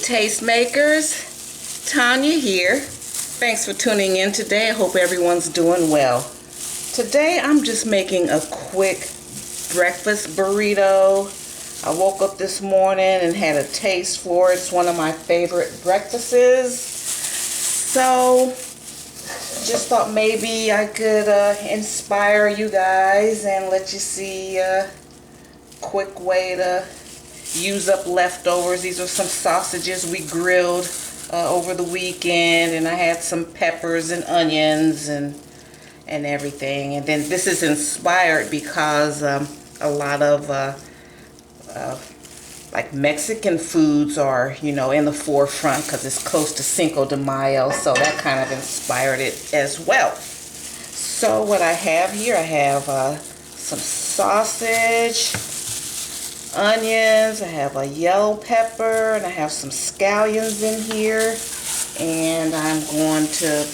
Tastemakers, Tanya here. Thanks for tuning in today. I hope everyone's doing well. Today I'm just making a quick breakfast burrito. I woke up this morning and had a taste for it. It's one of my favorite breakfasts. So just thought maybe I could inspire you guys and let you see a quick way to use up leftovers. These are some sausages we grilled over the weekend, and I had some peppers and onions and everything. And then this is inspired because a lot of like Mexican foods are, you know, in the forefront because it's close to Cinco de Mayo, so that kind of inspired it as well. So what I have here, I have some sausage, onions, I have a yellow pepper, and I have some scallions in here, and I'm going to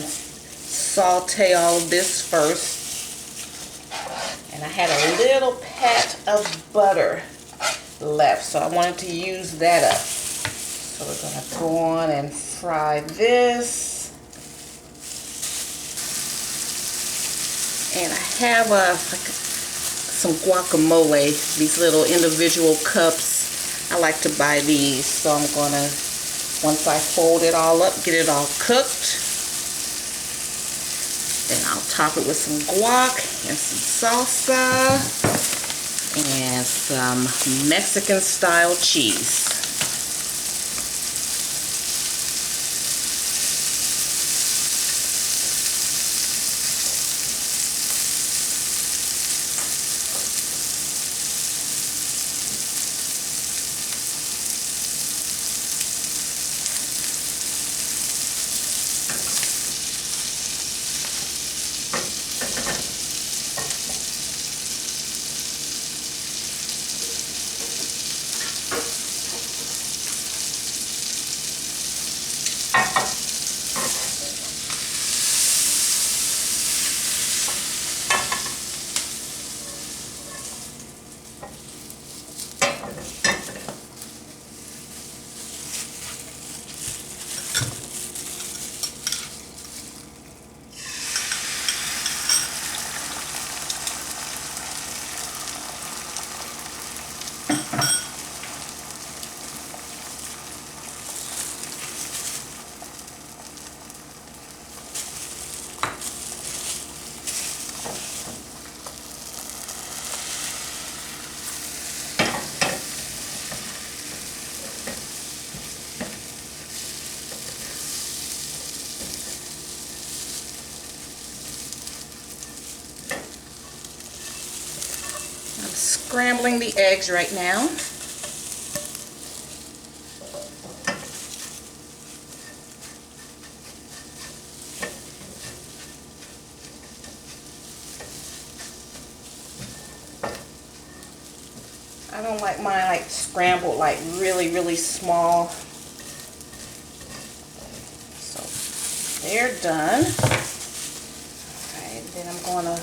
saute all of this first. And I had a little pat of butter left, so I wanted to use that up. So we're going to go on and fry this. And I have some guacamole, these little individual cups. I like to buy these, so I'm going to, once I fold it all up, get it all cooked. Then I'll top it with some guac and some salsa and some Mexican style cheese. Scrambling the eggs right now. I don't like mine like scrambled like really small. So they're done. Alright, then I'm gonna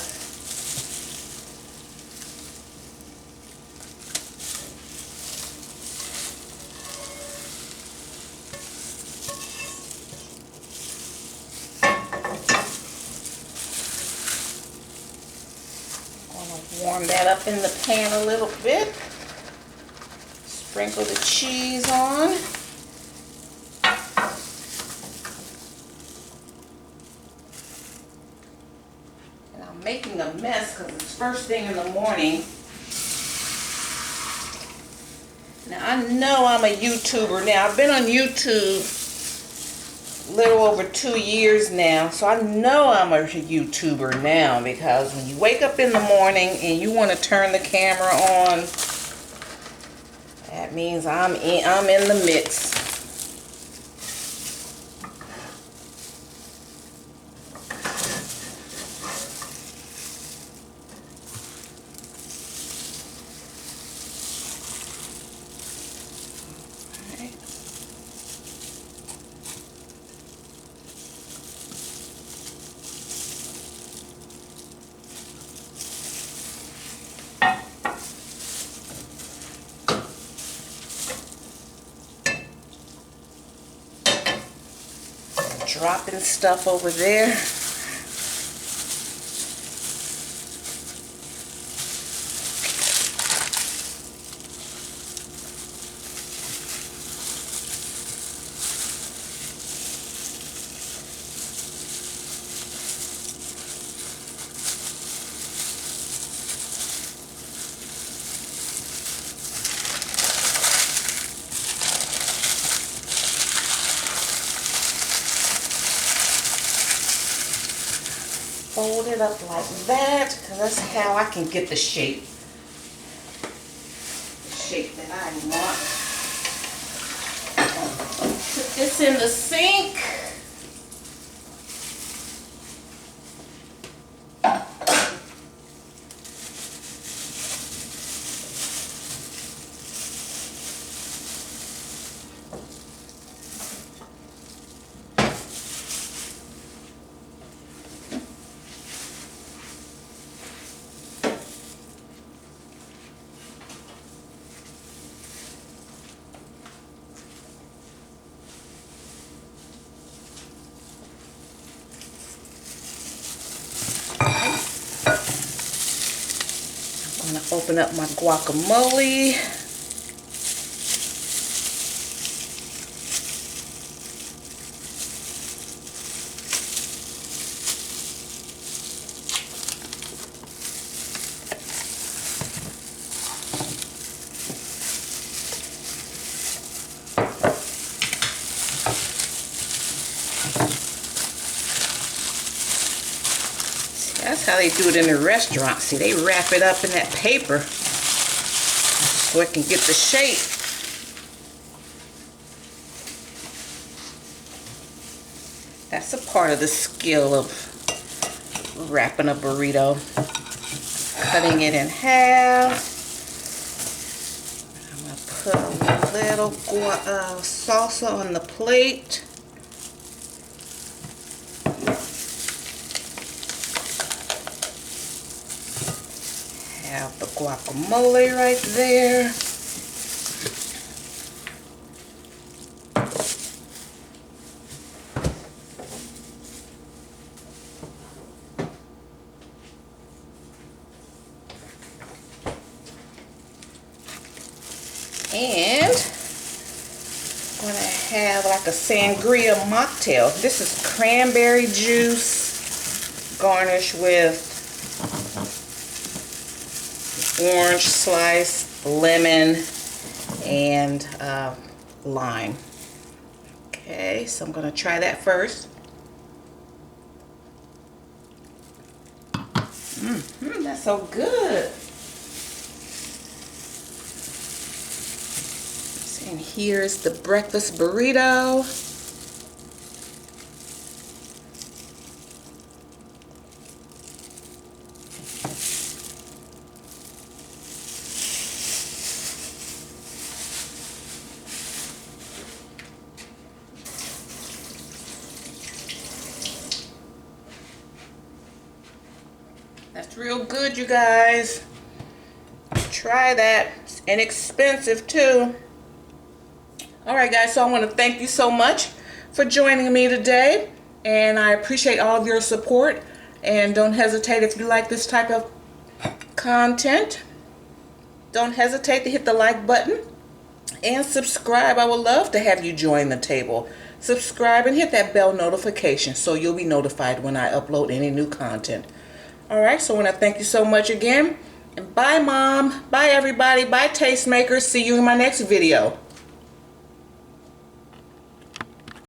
warm that up in the pan a little bit. Sprinkle the cheese on. And I'm making a mess because it's first thing in the morning. Now I know I'm a YouTuber now. I've been on YouTube a little over 2 years now, so I know I'm a YouTuber now, because when you wake up in the morning and you want to turn the camera on, that means I'm in the mix. dropping stuff over there. Fold it up like that, because that's how I can get the shape that I want. Put this in the sink. I'm going to open up my guacamole. That's how they do it in the restaurant. See, they wrap it up in that paper so it can get the shape. That's a part of the skill of wrapping a burrito. Cutting it in half. I'm going to put a little salsa on the plate. Have the guacamole right there. And I'm going to have like a sangria mocktail. This is cranberry juice garnished with orange slice, lemon, and lime. Okay, so I'm going to try that first. That's so good. And here's the breakfast burrito. That's real good, you guys. Try that. It's inexpensive too. Alright guys, so I want to thank you so much for joining me today, and I appreciate all of your support. And don't hesitate, if you like this type of content, don't hesitate to hit the like button and subscribe. I would love to have you join the table. Subscribe and hit that bell notification so you'll be notified when I upload any new content. Alright, so I want to thank you so much again. And bye, Mom. Bye, everybody. Bye, Tastemakers. See you in my next video.